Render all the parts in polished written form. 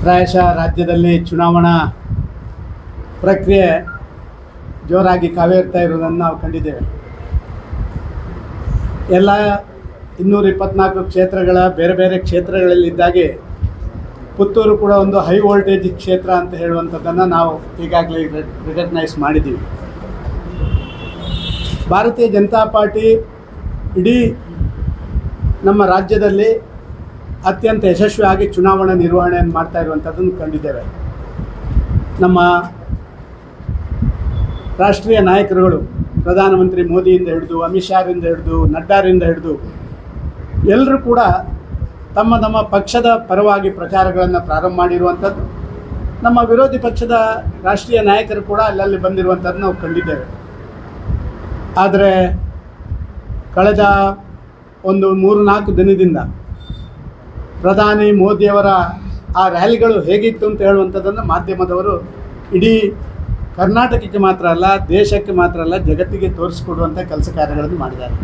ಪ್ರಾಯಶಃ ರಾಜ್ಯದಲ್ಲಿ ಚುನಾವಣಾ ಪ್ರಕ್ರಿಯೆ ಜೋರಾಗಿ ಕಾವೇರ್ತಾ ಇರುವುದನ್ನು ನಾವು ಕಂಡಿದ್ದೇವೆ. ಎಲ್ಲ 224 ಕ್ಷೇತ್ರಗಳ ಬೇರೆ ಬೇರೆ ಕ್ಷೇತ್ರಗಳಲ್ಲಿದ್ದಾಗೆ ಪುತ್ತೂರು ಕೂಡ ಒಂದು ಹೈ ವೋಲ್ಟೇಜ್ ಕ್ಷೇತ್ರ ಅಂತ ಹೇಳುವಂಥದ್ದನ್ನು ನಾವು ಈಗಾಗಲೇ ರಿಕಗ್ನೈಸ್ ಮಾಡಿದ್ದೀವಿ. ಭಾರತೀಯ ಜನತಾ ಪಾರ್ಟಿ ಇಡೀ ನಮ್ಮ ರಾಜ್ಯದಲ್ಲಿ ಅತ್ಯಂತ ಯಶಸ್ವಿಯಾಗಿ ಚುನಾವಣಾ ನಿರ್ವಹಣೆಯನ್ನು ಮಾಡ್ತಾ ಇರುವಂಥದ್ದನ್ನು ಕಂಡಿದ್ದೇವೆ. ನಮ್ಮ ರಾಷ್ಟ್ರೀಯ ನಾಯಕರುಗಳು ಪ್ರಧಾನಮಂತ್ರಿ ಮೋದಿಯಿಂದ ಹಿಡಿದು ಅಮಿತ್ ಶಾರಿಂದ ಹಿಡಿದು ನಡ್ಡಾರಿಂದ ಹಿಡಿದು ಎಲ್ಲರೂ ಕೂಡ ತಮ್ಮ ನಮ್ಮ ಪಕ್ಷದ ಪರವಾಗಿ ಪ್ರಚಾರಗಳನ್ನು ಪ್ರಾರಂಭ ಮಾಡಿರುವಂಥದ್ದು, ನಮ್ಮ ವಿರೋಧಿ ಪಕ್ಷದ ರಾಷ್ಟ್ರೀಯ ನಾಯಕರು ಕೂಡ ಅಲ್ಲಲ್ಲಿ ಬಂದಿರುವಂಥದ್ದು ನಾವು ಕಂಡಿದ್ದೇವೆ. ಆದರೆ ಕಳೆದ ಒಂದು 3-4 ದಿನದಿಂದ ಪ್ರಧಾನಿ ಮೋದಿಯವರ ಆ ರ್ಯಾಲಿಗಳು ಹೇಗಿತ್ತು ಅಂತ ಹೇಳುವಂಥದ್ದನ್ನು ಮಾಧ್ಯಮದವರು ಇಡೀ ಕರ್ನಾಟಕಕ್ಕೆ ಮಾತ್ರ ಅಲ್ಲ, ದೇಶಕ್ಕೆ ಮಾತ್ರ ಅಲ್ಲ, ಜಗತ್ತಿಗೆ ತೋರಿಸಿಕೊಡುವಂಥ ಕೆಲಸ ಕಾರ್ಯಗಳನ್ನು ಮಾಡಿದ್ದಾರೆ.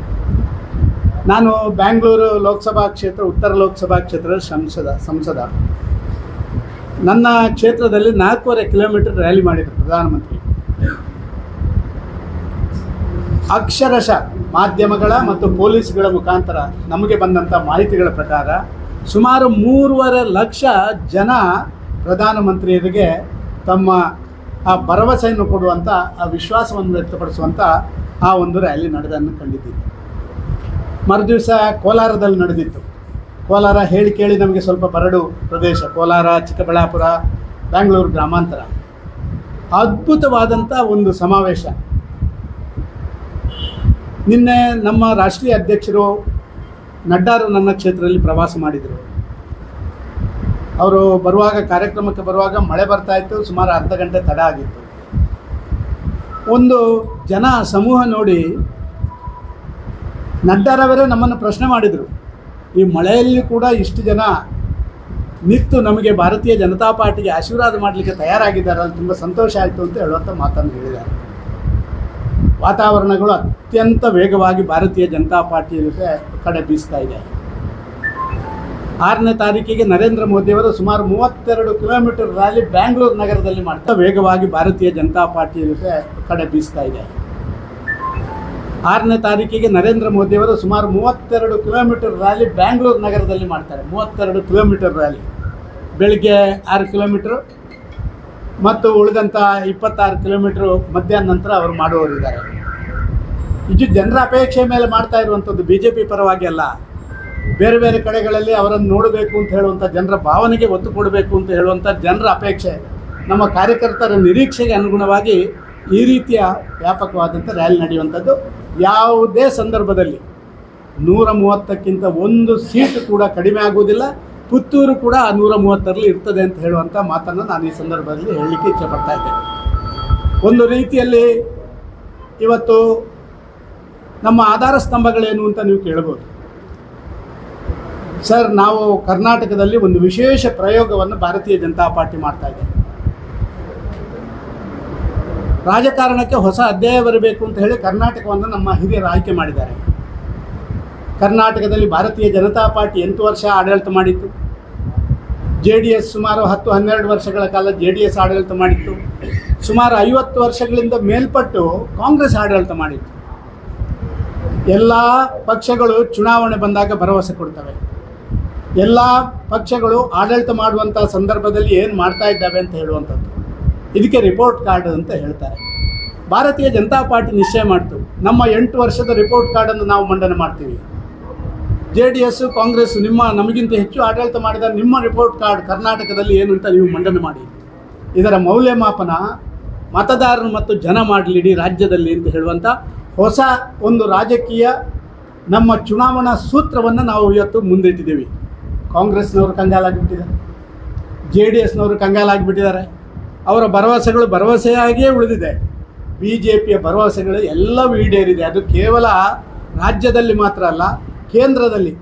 ನಾನು ಬ್ಯಾಂಗ್ಳೂರು ಲೋಕಸಭಾ ಕ್ಷೇತ್ರ, ಉತ್ತರ ಲೋಕಸಭಾ ಕ್ಷೇತ್ರದ ಸಂಸದ. ನನ್ನ ಕ್ಷೇತ್ರದಲ್ಲಿ 4.5 ಕಿಲೋಮೀಟರ್ ರ್ಯಾಲಿ ಮಾಡಿದರು ಪ್ರಧಾನಮಂತ್ರಿ. ಅಕ್ಷರಶಃ ಮಾಧ್ಯಮಗಳ ಮತ್ತು ಪೊಲೀಸ್ಗಳ ಮುಖಾಂತರ ನಮಗೆ ಬಂದಂಥ ಮಾಹಿತಿಗಳ ಪ್ರಕಾರ ಸುಮಾರು 3.5 ಲಕ್ಷ ಜನ ಪ್ರಧಾನಮಂತ್ರಿಯರಿಗೆ ತಮ್ಮ ಆ ಭರವಸೆಯನ್ನು ಕೊಡುವಂಥ, ಆ ವಿಶ್ವಾಸವನ್ನು ವ್ಯಕ್ತಪಡಿಸುವಂಥ ಆ ಒಂದು ರ್ಯಾಲಿ ನಡೆದನ್ನು ಕಂಡಿದ್ದೀವಿ. ಮರುದಿವಸ ಕೋಲಾರದಲ್ಲಿ ನಡೆದಿತ್ತು. ಕೋಲಾರ ಹೇಳಿ ಕೇಳಿ ನಮಗೆ ಸ್ವಲ್ಪ ಬರಡು ಪ್ರದೇಶ. ಕೋಲಾರ, ಚಿಕ್ಕಬಳ್ಳಾಪುರ, ಬ್ಯಾಂಗ್ಳೂರು ಗ್ರಾಮಾಂತರ. ಅದ್ಭುತವಾದಂಥ ಒಂದು ಸಮಾವೇಶ. ನಿನ್ನೆ ನಮ್ಮ ರಾಷ್ಟ್ರೀಯ ಅಧ್ಯಕ್ಷರು ನಡ್ಡಾರು ನನ್ನ ಕ್ಷೇತ್ರದಲ್ಲಿ ಪ್ರವಾಸ ಮಾಡಿದರು. ಅವರು ಕಾರ್ಯಕ್ರಮಕ್ಕೆ ಬರುವಾಗ ಮಳೆ ಬರ್ತಾಯಿತ್ತು, ಸುಮಾರು ಅರ್ಧ ಗಂಟೆ ತಡ ಆಗಿತ್ತು. ಒಂದು ಜನ ಸಮೂಹ ನೋಡಿ ನಡ್ಡಾರವರೇ ನಮ್ಮನ್ನು ಪ್ರಶ್ನೆ ಮಾಡಿದರು, ಈ ಮಳೆಯಲ್ಲಿ ಕೂಡ ಇಷ್ಟು ಜನ ನಿಂತು ನಮಗೆ ಭಾರತೀಯ ಜನತಾ ಪಾರ್ಟಿಗೆ ಆಶೀರ್ವಾದ ಮಾಡಲಿಕ್ಕೆ ತಯಾರಾಗಿದ್ದಾರೆ, ಅಲ್ಲಿ ತುಂಬ ಸಂತೋಷ ಆಯಿತು ಅಂತ ಹೇಳುವಂಥ ಮಾತನ್ನು ಹೇಳಿದ್ದಾರೆ. ವಾತಾವರಣಗಳು ಅತ್ಯಂತ ವೇಗವಾಗಿ ಭಾರತೀಯ ಜನತಾ ಪಾರ್ಟಿಯ ಕಡೆ ಬೀಸ್ತಾ ಇದೆ. 6ನೇ ತಾರೀಕಿಗೆ ನರೇಂದ್ರ ಮೋದಿಯವರು ಸುಮಾರು 32 ಕಿಲೋಮೀಟರ್ ರ್ಯಾಲಿ ಬ್ಯಾಂಗ್ಳೂರು ನಗರದಲ್ಲಿ ಮಾಡ್ತಾರೆ. ವೇಗವಾಗಿ ಭಾರತೀಯ ಜನತಾ ಪಾರ್ಟಿಯ ಕಡೆ ಬೀಸ್ತಾ ಇದೆ. 6ನೇ ತಾರೀಕಿಗೆ ನರೇಂದ್ರ ಮೋದಿಯವರು ಸುಮಾರು 32 ಕಿಲೋಮೀಟರ್ ರ್ಯಾಲಿ ಬ್ಯಾಂಗ್ಳೂರು ನಗರದಲ್ಲಿ ಮಾಡ್ತಾರೆ. 32 ಕಿಲೋಮೀಟರ್ ರ್ಯಾಲಿ, ಬೆಳಿಗ್ಗೆ 6 ಕಿಲೋಮೀಟ್ರು ಮತ್ತು ಉಳಿದಂಥ 26 ಕಿಲೋಮೀಟ್ರು ಮಧ್ಯಾಹ್ನ ನಂತರ ಅವರು ಮಾಡುವವರಿದ್ದಾರೆ. ಇದು ಜನರ ಅಪೇಕ್ಷೆ ಮೇಲೆ ಮಾಡ್ತಾ ಇರುವಂಥದ್ದು, BJP ಪರವಾಗಿ ಅಲ್ಲ. ಬೇರೆ ಬೇರೆ ಕಡೆಗಳಲ್ಲಿ ಅವರನ್ನು ನೋಡಬೇಕು ಅಂತ ಹೇಳುವಂಥ ಜನರ ಭಾವನೆಗೆ ಒತ್ತು ಕೊಡಬೇಕು ಅಂತ ಹೇಳುವಂಥ ಜನರ ಅಪೇಕ್ಷೆ, ನಮ್ಮ ಕಾರ್ಯಕರ್ತರ ನಿರೀಕ್ಷೆಗೆ ಅನುಗುಣವಾಗಿ ಈ ರೀತಿಯ ವ್ಯಾಪಕವಾದಂಥ ರ್ಯಾಲಿ ನಡೆಯುವಂಥದ್ದು. ಯಾವುದೇ ಸಂದರ್ಭದಲ್ಲಿ 130ಕ್ಕಿಂತ 1 ಸೀಟು ಕೂಡ ಕಡಿಮೆ ಆಗುವುದಿಲ್ಲ. ಪುತ್ತೂರು ಕೂಡ 130ರಲ್ಲಿ ಇರ್ತದೆ ಅಂತ ಹೇಳುವಂಥ ಮಾತನ್ನು ನಾನು ಈ ಸಂದರ್ಭದಲ್ಲಿ ಹೇಳಲಿಕ್ಕೆ ಇಚ್ಛೆಪಡ್ತಾ ಇದ್ದೇನೆ. ಒಂದು ರೀತಿಯಲ್ಲಿ ಇವತ್ತು ನಮ್ಮ ಆಧಾರ ಸ್ತಂಭಗಳೇನು ಅಂತ ನೀವು ಕೇಳ್ಬೋದು. ಸರ್, ನಾವು ಕರ್ನಾಟಕದಲ್ಲಿ ಒಂದು ವಿಶೇಷ ಪ್ರಯೋಗವನ್ನು ಭಾರತೀಯ ಜನತಾ ಪಾರ್ಟಿ ಮಾಡ್ತಾ ಇದೆ. ರಾಜಕಾರಣಕ್ಕೆ ಹೊಸ ಅಧ್ಯಾಯ ಬರಬೇಕು ಅಂತ ಹೇಳಿ ಕರ್ನಾಟಕವನ್ನು ನಮ್ಮ ಹಿರಿಯರು ಆಯ್ಕೆ ಮಾಡಿದ್ದಾರೆ. ಕರ್ನಾಟಕದಲ್ಲಿ ಭಾರತೀಯ ಜನತಾ ಪಾರ್ಟಿ 8 ವರ್ಷ ಆಡಳಿತ ಮಾಡಿತ್ತು. JDS ಸುಮಾರು 10-12 ವರ್ಷಗಳ ಕಾಲ JDS ಆಡಳಿತ ಮಾಡಿತ್ತು. ಸುಮಾರು 50 ವರ್ಷಗಳಿಂದ ಮೇಲ್ಪಟ್ಟು ಕಾಂಗ್ರೆಸ್ ಆಡಳಿತ ಮಾಡಿತ್ತು. ಎಲ್ಲ ಪಕ್ಷಗಳು ಚುನಾವಣೆ ಬಂದಾಗ ಭರವಸೆ ಕೊಡ್ತವೆ. ಎಲ್ಲ ಪಕ್ಷಗಳು ಆಡಳಿತ ಮಾಡುವಂಥ ಸಂದರ್ಭದಲ್ಲಿ ಏನು ಮಾಡ್ತಾ ಇದ್ದಾವೆ ಅಂತ ಹೇಳುವಂಥದ್ದು, ಇದಕ್ಕೆ ರಿಪೋರ್ಟ್ ಕಾರ್ಡ್ ಅಂತ ಹೇಳ್ತಾರೆ. ಭಾರತೀಯ ಜನತಾ ಪಾರ್ಟಿ ನಿಶ್ಚಯ ಮಾಡ್ತು, ನಮ್ಮ 8 ವರ್ಷದ ರಿಪೋರ್ಟ್ ಕಾರ್ಡನ್ನು ನಾವು ಮಂಡನೆ ಮಾಡ್ತೀವಿ. JDS, ಕಾಂಗ್ರೆಸ್ ನಮಗಿಂತ ಹೆಚ್ಚು ಆಡಳಿತ ಮಾಡಿದ ನಿಮ್ಮ ರಿಪೋರ್ಟ್ ಕಾರ್ಡ್ ಕರ್ನಾಟಕದಲ್ಲಿ ಏನು ಅಂತ ನೀವು ಮಂಡನೆ ಮಾಡಿ. ಇದರ ಮೌಲ್ಯಮಾಪನ ಮತದಾರರು ಮತ್ತು ಜನ ಮಾಡಲಿ ಇಡೀ ರಾಜ್ಯದಲ್ಲಿ ಅಂತ ಹೇಳುವಂಥ ಹೊಸ ಒಂದು ರಾಜಕೀಯ ನಮ್ಮ ಚುನಾವಣಾ ಸೂತ್ರವನ್ನು ನಾವು ಇವತ್ತು ಮುಂದಿಟ್ಟಿದ್ದೀವಿ. ಕಾಂಗ್ರೆಸ್ನವರು ಕಂಗಾಲಾಗಿಬಿಟ್ಟಿದ್ದಾರೆ, JDSನವರು ಕಂಗಾಲಾಗಿಬಿಟ್ಟಿದ್ದಾರೆ. ಅವರ ಭರವಸೆಗಳು ಭರವಸೆಯಾಗಿಯೇ ಉಳಿದಿದೆ. BJPಯ ಭರವಸೆಗಳು ಎಲ್ಲವೂ ಈಡೇರಿದೆ. ಅದು ಕೇವಲ ರಾಜ್ಯದಲ್ಲಿ ಮಾತ್ರ ಅಲ್ಲ, ಕೇಂದ್ರದಲ್ಲಿ